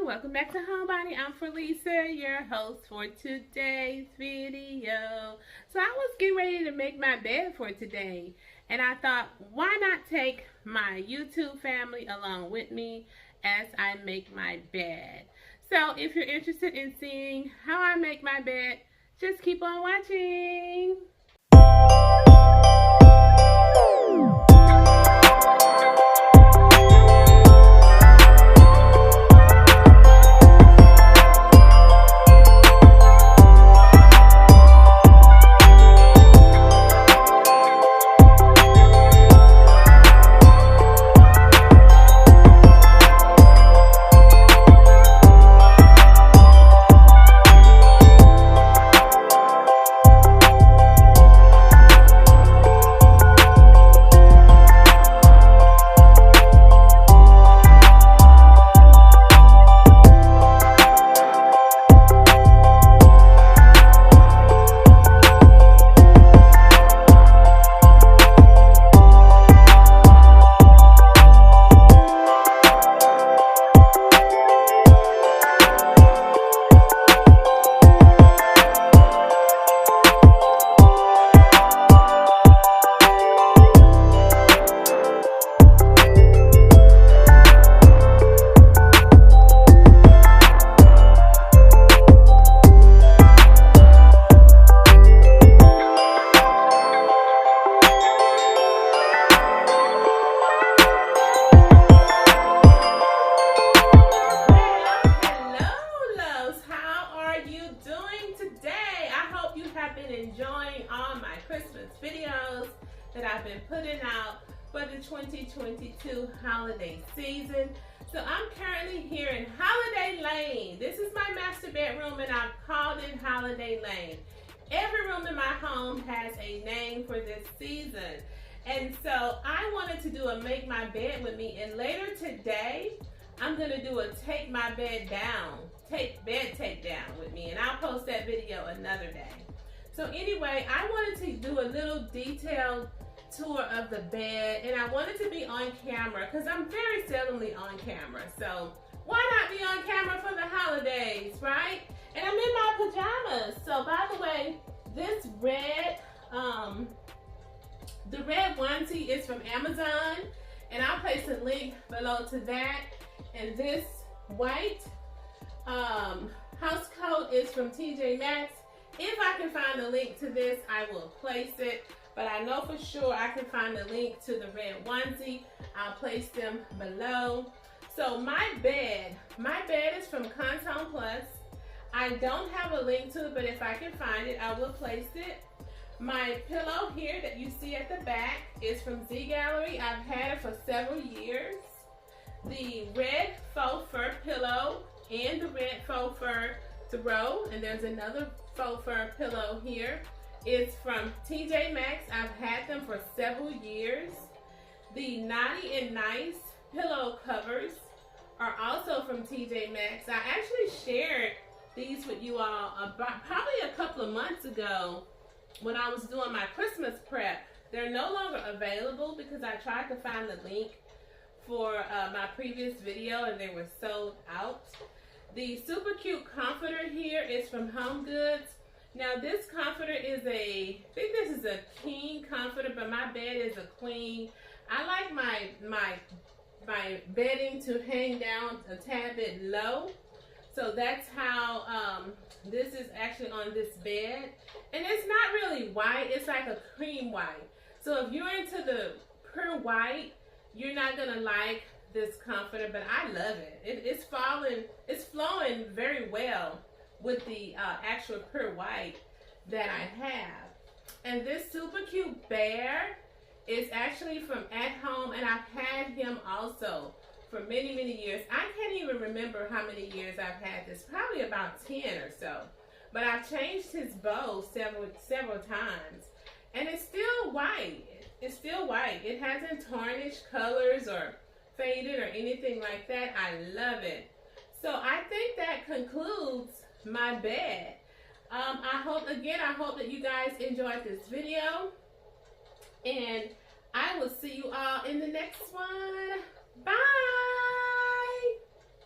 welcome back to Homebody. I'm Felisa, your host for today's video. So I was getting ready to make my bed for today, and I thought, why not take my YouTube family along with me as I make my bed? So if you're interested in seeing how I make my bed, just keep on watching. Enjoying all my Christmas videos that I've been putting out for the 2022 holiday season. So I'm currently here in Holiday Lane. This is my master bedroom and I've called it Holiday Lane. Every room in my home has a name for this season. And so I wanted to do a make my bed with me, and later today I'm going to do a take my bed down, bed take down with me, and I'll post that video another day. So anyway, I wanted to do a little detailed tour of the bed, and I wanted to be on camera because I'm very seldomly on camera. So why not be on camera for the holidays, right? And I'm in my pajamas. So by the way, this red, the red onesie is from Amazon, and I'll place a link below to that. And this white house coat is from TJ Maxx. If I can find the link to this, I will place it. But I know for sure I can find the link to the red onesie. I'll place them below. So my bed is from Contour Plus. I don't have a link to it, but if I can find it, I will place it. My pillow here that you see at the back is from Z Gallery. I've had it for several years. The red faux fur pillow and the red faux fur throw, and there's another faux fur pillow here. It's from TJ Maxx. I've had them for several years. The Naughty and Nice pillow covers are also from TJ Maxx. I actually shared these with you all about probably a couple of months ago when I was doing my Christmas prep. They're no longer available because I tried to find the link for my previous video and they were sold out. The super cute comforter here is from Home Goods. Now this comforter is I think this is a king comforter, but my bed is a queen. I like my bedding to hang down a tad bit low. So that's how this is actually on this bed. And it's not really white, it's like a cream white. So if you're into the pure white, you're not gonna like this comforter, but I love it. It's flowing very well with the actual pure white that I have. And this super cute bear is actually from At Home, and I've had him also for many, many years. I can't even remember how many years I've had this, probably about 10 or so. But I've changed his bow several times, and it's still white. It's still white. It hasn't tarnished colors or faded or anything like that. I love it. So I think that concludes my bed. I hope that you guys enjoyed this video, and I will see you all in the next one. Bye.